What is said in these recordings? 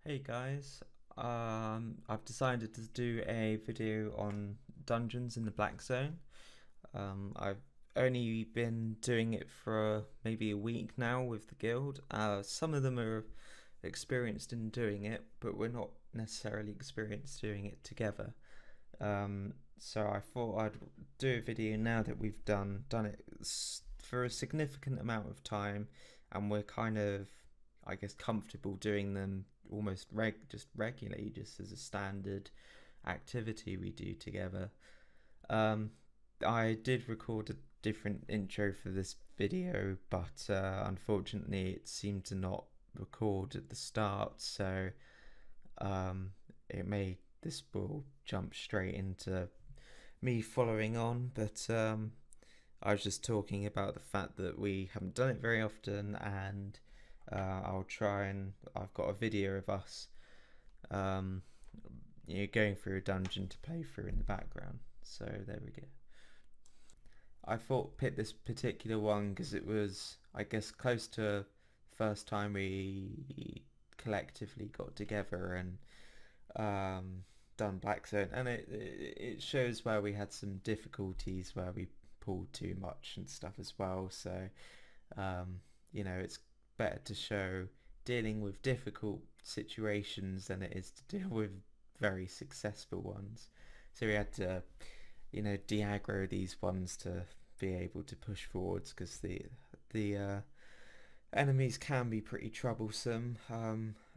Hey guys, I've decided to do a video on dungeons in the Black Zone. I've only been doing it for maybe a week now with the guild. Some of them are experienced in doing it, but we're not necessarily experienced doing it together. So I thought I'd do a video now that we've done it for a significant amount of time, and we're kind of, I guess, comfortable doing them almost just regularly, just as a standard activity we do together. Um, I did record a different intro for this video, but unfortunately, it seemed to not record at the start, so um, it may this will jump straight into me following on, but I was just talking about the fact that we haven't done it very often, and I'll try and I've got a video of us, um, going through a dungeon to play through in the background. So there we go. I thought pick this particular one because it was, I guess, close to first time we collectively got together and done Black Zone, and it shows where we had some difficulties where we pulled too much and stuff as well. So it's better to show dealing with difficult situations than it is to deal with very successful ones. So we had to, de-aggro these ones to be able to push forwards because the enemies can be pretty troublesome.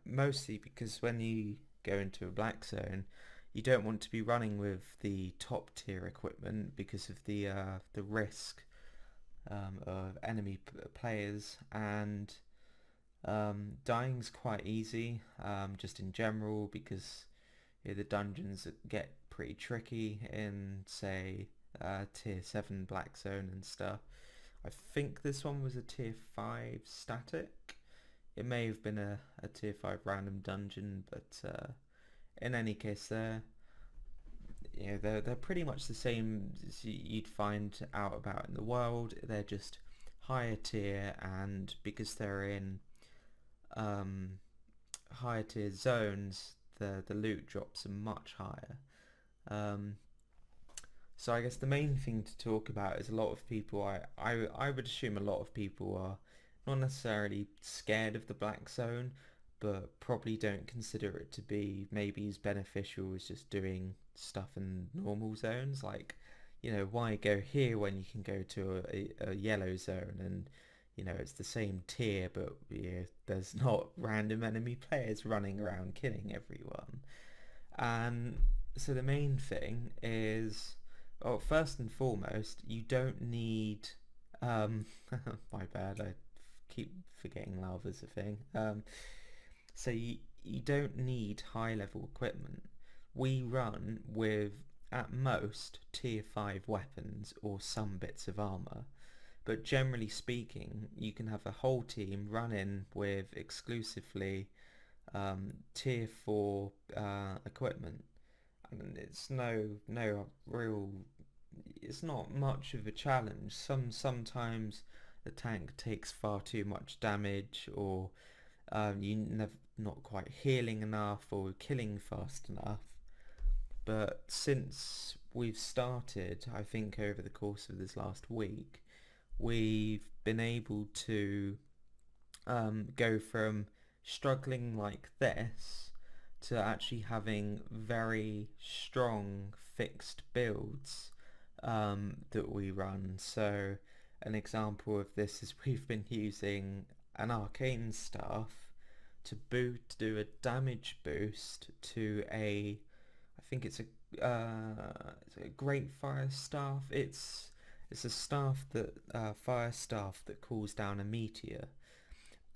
Mostly because when you go into a black zone, you don't want to be running with the top tier equipment because of the risk of enemy players, and dying's quite easy, just in general, because the dungeons get pretty tricky in, say, tier 7 black zone and stuff. I think this one was a tier 5 static. It may have been a tier 5 random dungeon, but in any case, they're pretty much the same as you'd find out about in the world. They're just higher tier, and because they're in um, higher tier zones, the loot drops are much higher. Um, so I guess the main thing to talk about is a lot of people. I would assume a lot of people are not necessarily scared of the black zone, but probably don't consider it to be maybe as beneficial as just doing stuff in normal zones. Like, why go here when you can go to a yellow zone, and it's the same tier, but there's not random enemy players running around killing everyone. And so the main thing is, well, first and foremost, you don't need. My bad, I keep forgetting lava's a thing. So you don't need high level equipment. We run with, at most, tier 5 weapons or some bits of armor. But generally speaking, you can have a whole team run in with exclusively tier 4 equipment. And it's no real, it's not much of a challenge. Sometimes the tank takes far too much damage, or not quite healing enough or killing fast enough. But since we've started, I think over the course of this last week, we've been able to go from struggling like this to actually having very strong fixed builds that we run. So an example of this is we've been using an arcane staff to do a damage boost to I think it's a great fire staff. It's a staff that fire staff that calls down a meteor,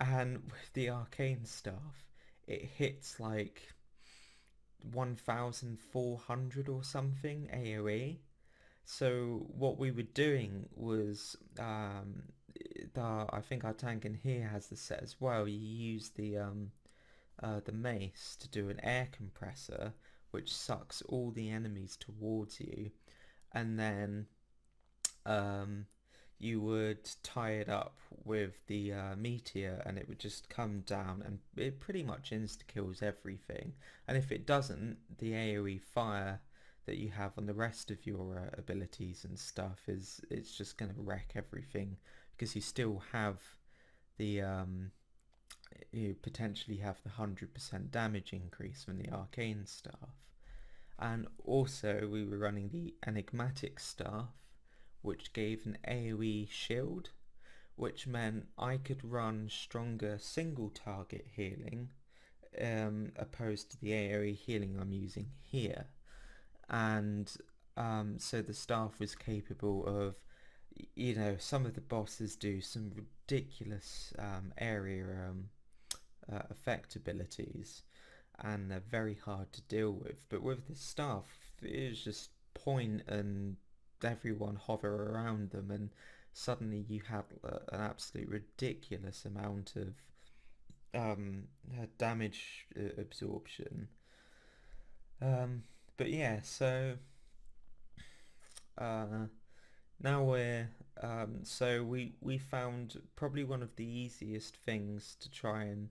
and with the arcane staff, it hits like 1,400 or something AOE. So what we were doing was, I think our tank in here has the set as well. You use the mace to do an air compressor, which sucks all the enemies towards you, and then you would tie it up with the meteor, and it would just come down, and it pretty much insta kills everything. And if it doesn't, the AoE fire that you have on the rest of your abilities and stuff is it's just going to wreck everything, because you still have the you potentially have the 100% damage increase from the arcane staff. And also we were running the enigmatic staff, which gave an AoE shield, which meant I could run stronger single target healing opposed to the AoE healing I'm using here. And so the staff was capable of, some of the bosses do some ridiculous area effect abilities, and they're very hard to deal with. But with the staff, it was just point and everyone hover around them, and suddenly you have an absolute ridiculous amount of damage absorption. But yeah, so uh, now we found probably one of the easiest things to try and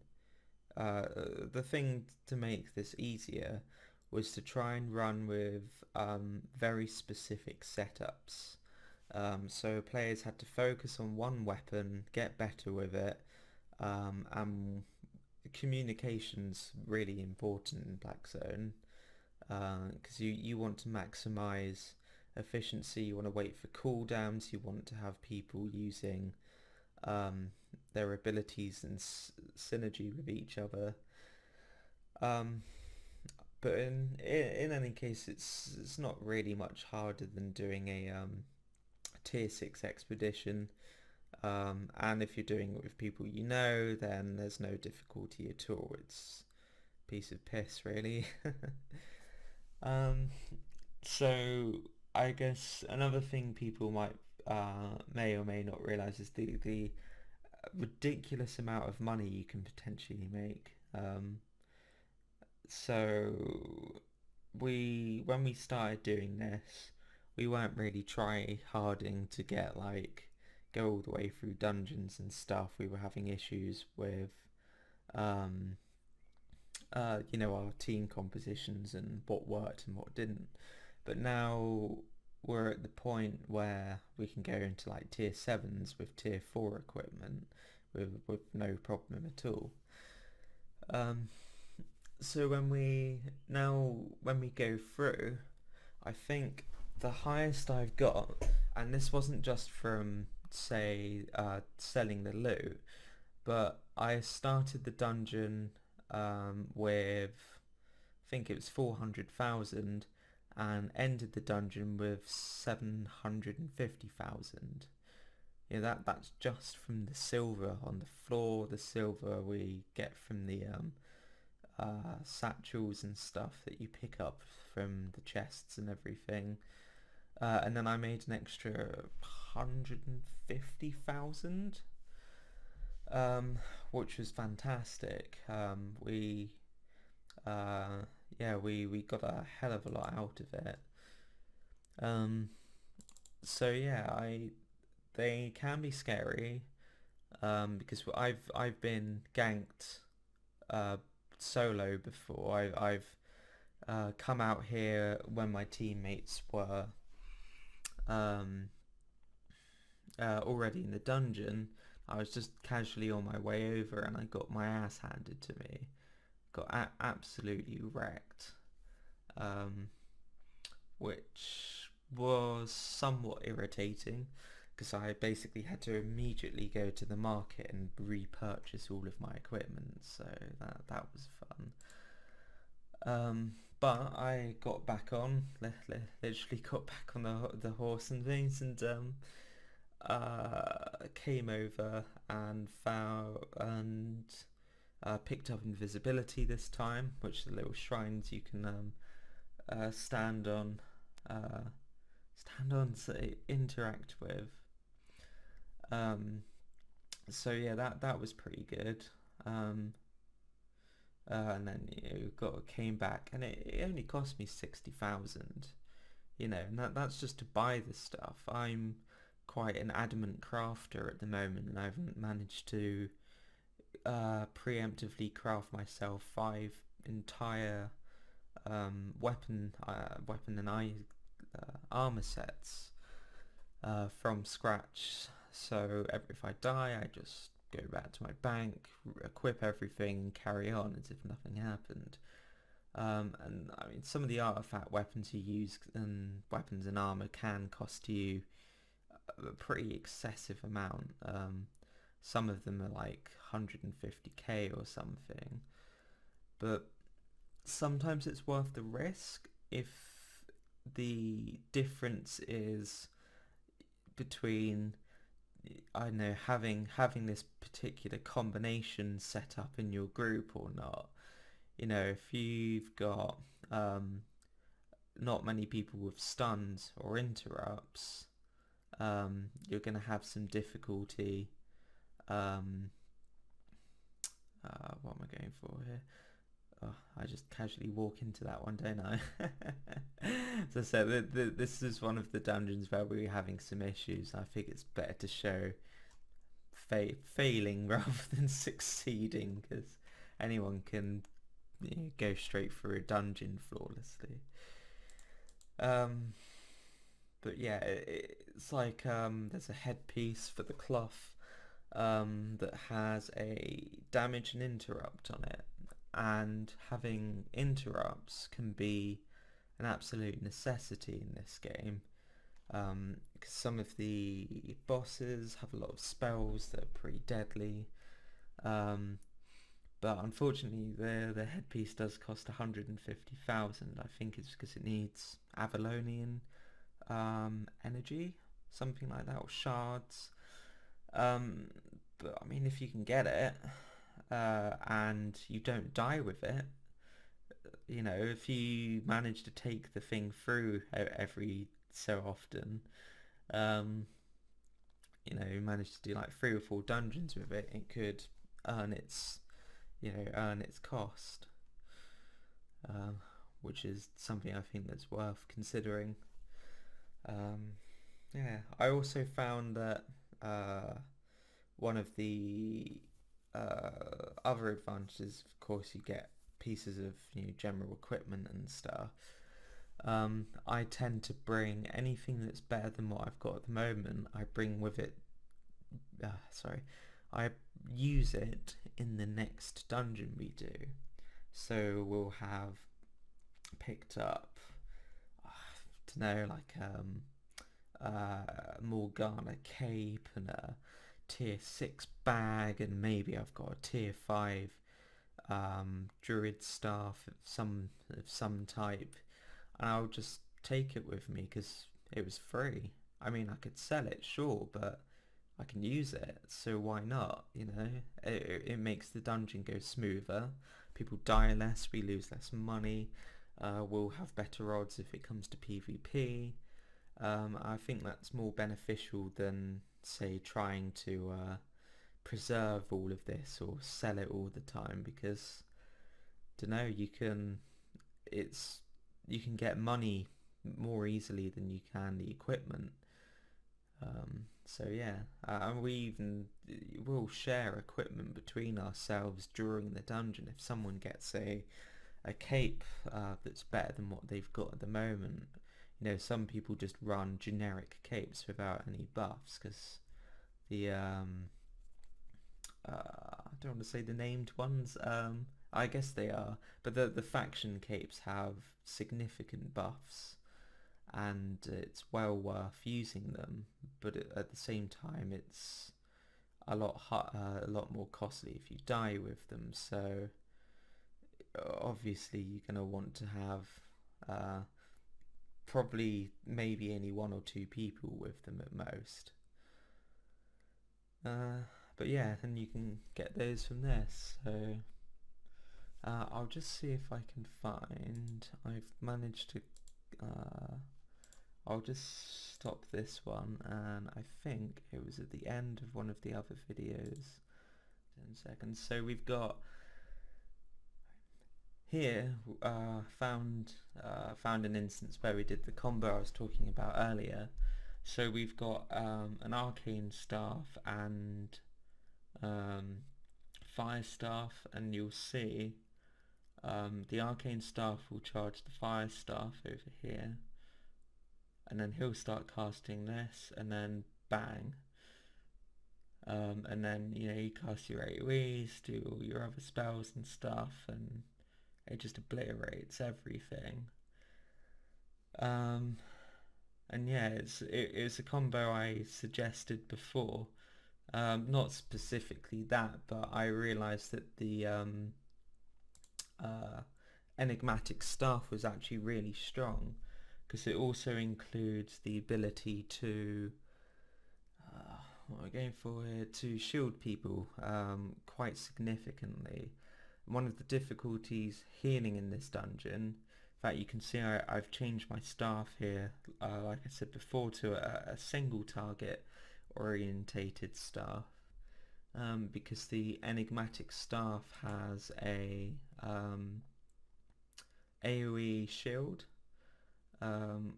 the thing to make this easier was to try and run with very specific setups. So players had to focus on one weapon, get better with it, and communication's really important in Black Zone, because you want to maximize efficiency, you want to wait for cooldowns, you want to have people using their abilities in synergy with each other. But in any case, it's not really much harder than doing a tier 6 expedition. And if you're doing it with people you know, then there's no difficulty at all. It's a piece of piss, really. So I guess another thing people might may or may not realize is the ridiculous amount of money you can potentially make. So when we started doing this, we weren't really try harding to get go all the way through dungeons and stuff. We were having issues with um, our team compositions and what worked and what didn't. But now we're at the point where we can go into tier 7s with tier 4 equipment with no problem at all. So when we go through, I think the highest I've got, and this wasn't just from say selling the loot, but I started the dungeon with, I think it was 400,000, and ended the dungeon with 750,000. Yeah, that's just from the silver on the floor, the silver we get from the satchels and stuff that you pick up from the chests and everything. And then I made an extra 150,000, which was fantastic. We got a hell of a lot out of it. So yeah, they can be scary, because I've been ganked solo before. I've come out here when my teammates were already in the dungeon. I was just casually on my way over, and I got my ass handed to me. Got absolutely wrecked, which was somewhat irritating, because I basically had to immediately go to the market and repurchase all of my equipment, so that was fun. But I got back on, literally got back on the horse and things, and came over and picked up invisibility this time, which are the little shrines you can stand on to interact with. So yeah, that was pretty good. And then came back, and it only cost me 60,000. And that's just to buy the stuff. I'm quite an adamant crafter at the moment, and I haven't managed to preemptively craft myself 5 entire weapon and armor sets from scratch. So if I die, I just go back to my bank, equip everything, and carry on as if nothing happened. And I mean, some of the artifact weapons you use and weapons and armor can cost you a pretty excessive amount. Some of them are like 150k or something, but sometimes it's worth the risk if the difference is between, I don't know, having this particular combination set up in your group or not. You know, if you've got not many people with stuns or interrupts, you're going to have some difficulty. What am I going for here? Oh, I just casually walk into that one, don't I? So I said, this is one of the dungeons where we're having some issues. I think it's better to show failing rather than succeeding, because anyone can go straight through a dungeon flawlessly. But yeah, it's like there's a headpiece for the cloth that has a damage and interrupt on it, and having interrupts can be an absolute necessity in this game, because some of the bosses have a lot of spells that are pretty deadly, but unfortunately the headpiece does cost 150,000. I think it's because it needs Avalonian energy, something like that, or shards. But I mean, if you can get it and you don't die with it, you know, if you manage to take the thing through every so often, you know, manage to do like 3 or 4 dungeons with it, it could earn its cost, which is something I think that's worth considering. Yeah, I also found that one of the other advantages, of course, you get pieces of general equipment and stuff. I tend to bring anything that's better than what I've got at the moment. I bring with it. I use it in the next dungeon we do. So we'll have picked up, I don't know, like Morgana cape and a tier 6 bag, and maybe I've got a tier 5 druid staff of some type, and I'll just take it with me because it was free. I mean, I could sell it, sure, but I can use it, so why not? You know, it makes the dungeon go smoother. People die less, we lose less money. We'll have better odds if it comes to PvP. I think that's more beneficial than, say, trying to preserve all of this or sell it all the time, because, dunno, you can get money more easily than you can the equipment. So yeah, and we'll share equipment between ourselves during the dungeon. If someone gets a cape that's better than what they've got at the moment, you know, some people just run generic capes without any buffs, because the I don't want to say the named ones, I guess they are, but the faction capes have significant buffs, and it's well worth using them, but at the same time it's a lot more costly if you die with them. So obviously you're going to want to have probably maybe only 1 or 2 people with them at most. But yeah, and you can get those from this. So I'll just see if I can find. I've managed to. I'll just stop this one, and I think it was at the end of one of the other videos. 10 seconds. So we've got here found an instance where we did the combo I was talking about earlier. So we've got an arcane staff and um, fire staff, and you'll see the arcane staff will charge the fire staff over here, and then he'll start casting this, and then bang. And then, you know, you cast your AoEs, do all your other spells and stuff, and it just obliterates everything. Um, and yeah, it's a combo I suggested before. Not specifically that, but I realised that the uh, enigmatic staff was actually really strong because it also includes the ability to what we're going for here, to shield people quite significantly. One of the difficulties healing in this dungeon, in fact you can see I've changed my staff here, like I said before, to a single target orientated staff, because the enigmatic staff has a AoE shield,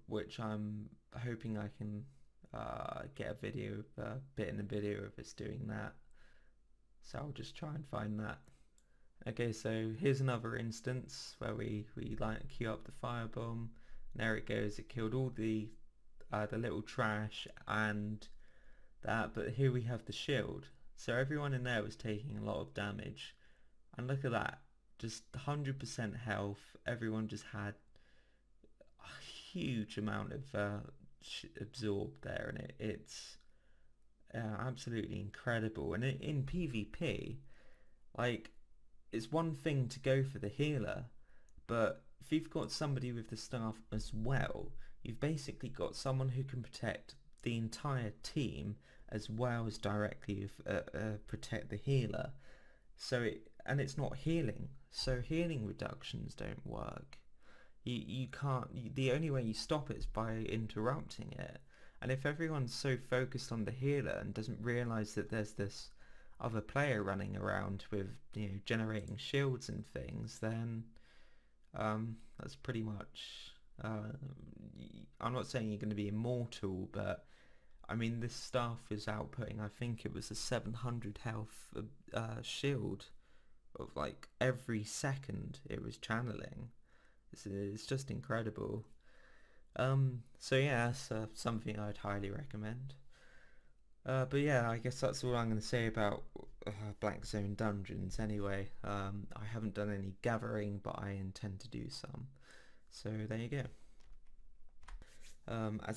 which I'm hoping I can get a video, bit in the video of us doing that. So I'll just try and find that. Okay, so here's another instance where we like queue up the firebomb, and there it goes. It killed all the little trash and that, but here we have the shield. So everyone in there was taking a lot of damage, and look at that, just 100% health. Everyone just had a huge amount of absorbed there, and it's absolutely incredible. And in PvP, like, it's one thing to go for the healer, but if you've got somebody with the staff as well, you've basically got someone who can protect the entire team as well as directly protect the healer. So and it's not healing, so healing reductions don't work. You can't. The only way you stop it is by interrupting it. And if everyone's so focused on the healer and doesn't realise that there's this other player running around with, you know, generating shields and things, then that's pretty much. I'm not saying you're going to be immortal, but I mean, this staff is outputting, I think it was a 700 health shield of like every second it was channeling. It's just incredible. So yeah, that's something I'd highly recommend. But yeah, I guess that's all I'm going to say about Black Zone Dungeons anyway. I haven't done any gathering, but I intend to do some. So there you go. As